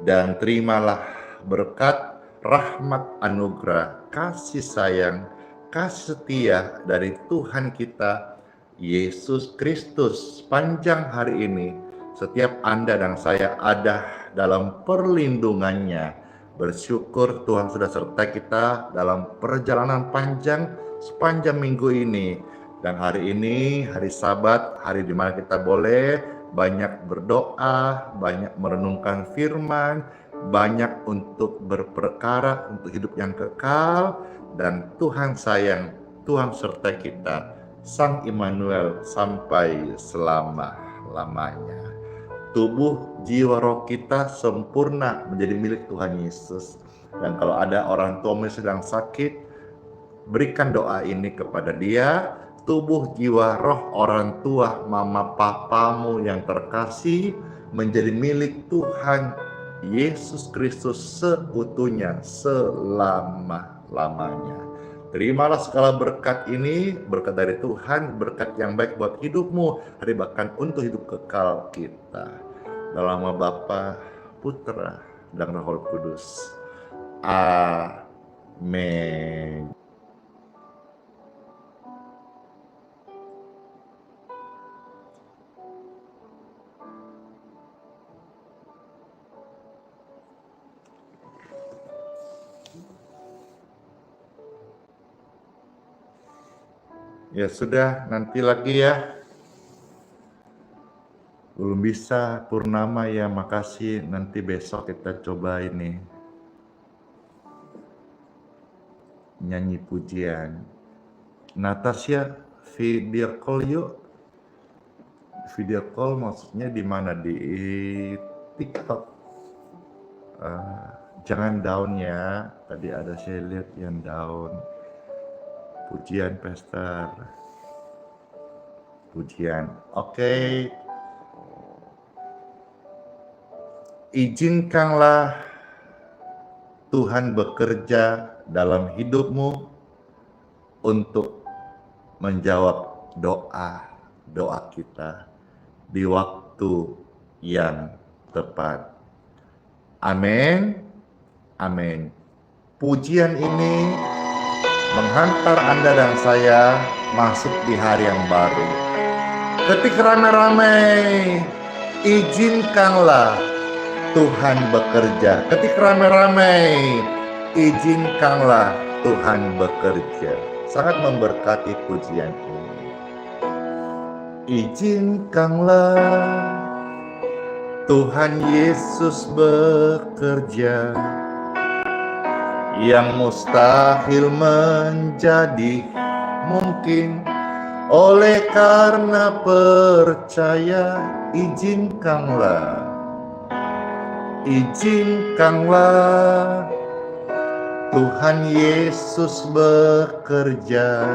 dan terimalah berkat, rahmat, anugerah, kasih sayang, kasih setia dari Tuhan kita Yesus Kristus. Sepanjang hari ini setiap Anda dan saya ada dalam perlindungannya. Bersyukur Tuhan sudah sertai kita dalam perjalanan panjang sepanjang minggu ini. Dan hari ini hari Sabat, hari di mana kita boleh banyak berdoa, banyak merenungkan firman, banyak untuk berperkara untuk hidup yang kekal. Dan Tuhan sayang, Tuhan sertai kita, Sang Immanuel, sampai selama-lamanya. Tubuh, jiwa, roh kita sempurna menjadi milik Tuhan Yesus. Dan kalau ada orang tuamu sedang sakit, berikan doa ini kepada dia. Tubuh, jiwa, roh orang tua, mama, papamu yang terkasih menjadi milik Tuhan Yesus Kristus seutuhnya, selama-lamanya. Terimalah segala berkat ini, berkat dari Tuhan, berkat yang baik buat hidupmu, hari bahkan untuk hidup kekal kita. Dalam nama Bapa, Putra, dan Roh Kudus. Amin. Ya sudah, nanti lagi ya. Belum bisa purnama ya, makasih. Nanti besok kita coba ini nyanyi pujian. Natasha, video call yuk. Video call maksudnya di mana? Di TikTok. Jangan down ya. Tadi ada saya lihat yang down. Pujian Pastor. Pujian. Oke. Izinkanlah Tuhan bekerja dalam hidupmu untuk menjawab doa kita di waktu yang tepat. Amin. Amin. Pujian ini menghantar Anda dan saya masuk di hari yang baru. Ketika ramai-ramai, izinkanlah Tuhan bekerja. Ketika ramai-ramai, izinkanlah Tuhan bekerja. sangat memberkati pujian ini. Izinkanlah Tuhan Yesus bekerja, yang mustahil menjadi mungkin oleh karena percaya. Izinkanlah Tuhan Yesus bekerja,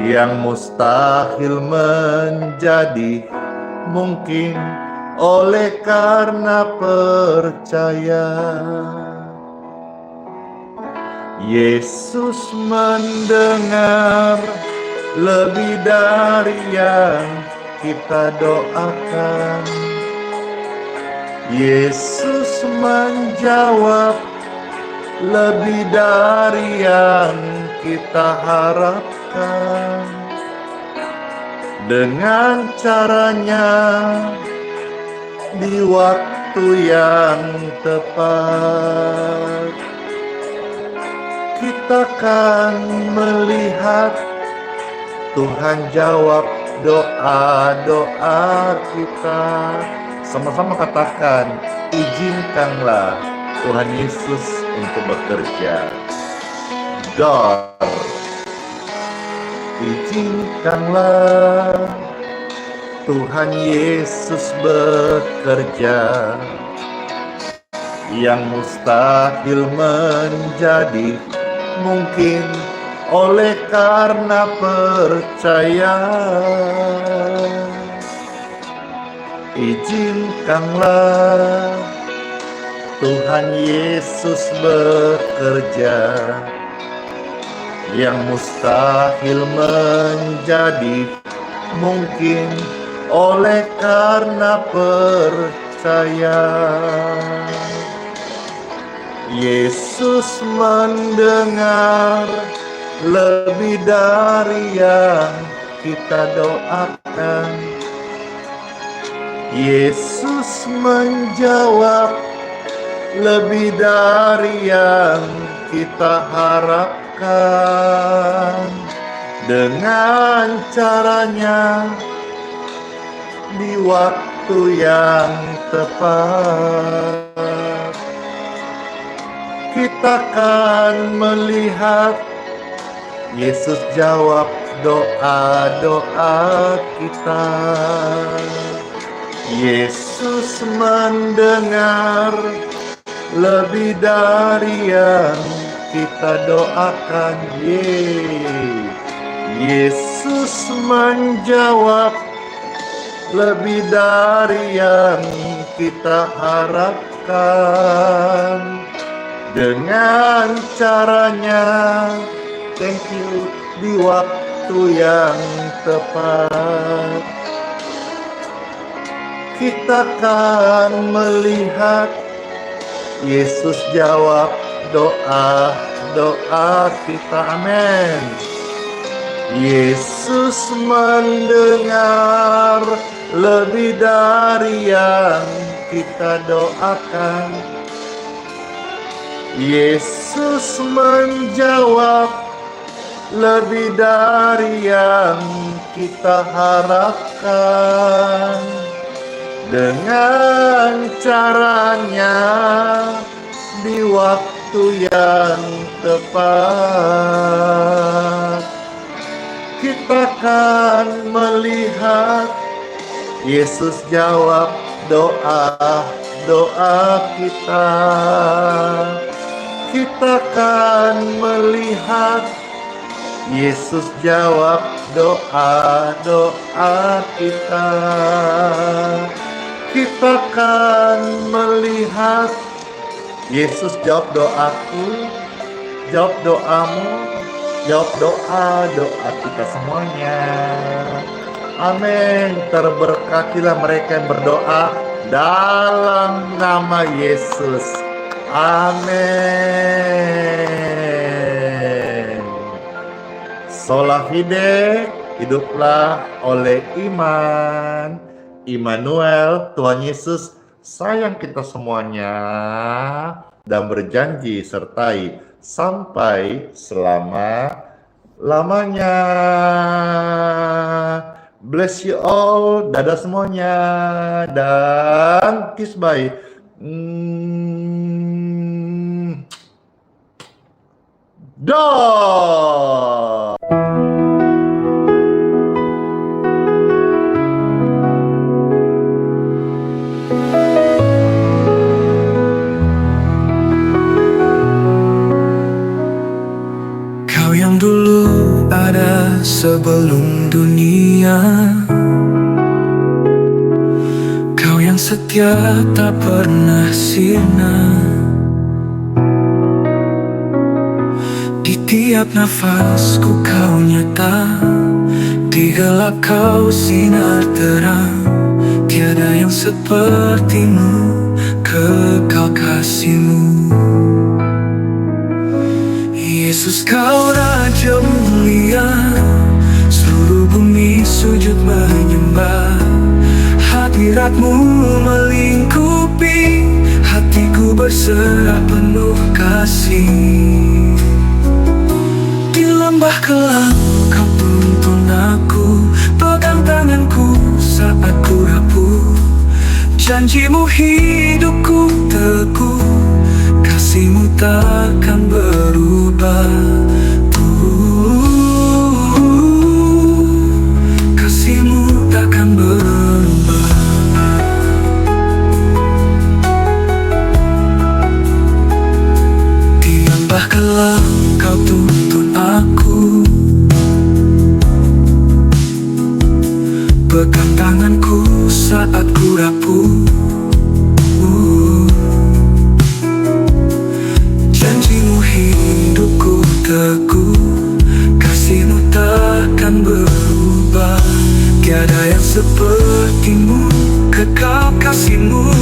yang mustahil menjadi mungkin oleh karena percaya. Yesus mendengar lebih dari yang kita doakan. Yesus menjawab lebih dari yang kita harapkan. Dengan caranya, di waktu yang tepat, kita akan melihat Tuhan jawab doa-doa kita. Sama-sama katakan, izinkanlah Tuhan Yesus untuk bekerja. God, izinkanlah Tuhan Yesus bekerja, yang mustahil menjadi mungkin oleh karena percaya. Izinkanlah Tuhan Yesus bekerja, yang mustahil menjadi mungkin oleh karena percaya. Yesus mendengar lebih dari yang kita doakan. Yesus menjawab lebih dari yang kita harapkan. Dengan caranya, di waktu yang tepat, kita akan melihat Yesus jawab doa-doa kita. Yesus mendengar lebih dari yang kita doakan. Yesus menjawab lebih dari yang kita harapkan. Dengan caranya, thank you, di waktu yang tepat, kita akan melihat Yesus jawab doa-doa kita. Amin. Yesus mendengar lebih dari yang kita doakan. Yesus menjawab lebih dari yang kita harapkan. Dengan caranya, di waktu yang tepat, kita akan melihat Yesus jawab doa-doa kita. Kita akan melihat Yesus jawab doa-doa kita. Kita akan melihat Yesus jawab doaku, jawab doamu, jawab doa-doa kita semuanya. Amin. Terberkatilah mereka yang berdoa dalam nama Yesus. Amin. Sola fide, hiduplah oleh iman. Immanuel, Tuhan Yesus sayang kita semuanya dan berjanji sertai sampai selama-lamanya. Bless you all, dadah semuanya, dan kiss bye. Dah. Kau yang dulu ada sebelum dunia, kau yang setia tak pernah sirna. Di tiap nafasku kau nyata, di gelap kau sinar terang. Tiada yang sepertimu, kekal kasihmu. Yesus, kau Raja mulia, seluruh bumi sujud menyembah. Hadirat-Mu melingkupi hatiku, berserah penuh kasih. Di lembah kelam kau tuntun aku, pegang tanganku saat ku rapuh. Janji-Mu hidupku teguh, kasih-Mu takkan berubah. Kasih-Mu takkan berubah. Di lembah kelam kau tuntun aku, pegang tanganku saat ku rapuh. Janji-Mu hidupku teguh, kasih-Mu takkan berubah. Tiada yang seperti-Mu, kekal kasih-Mu.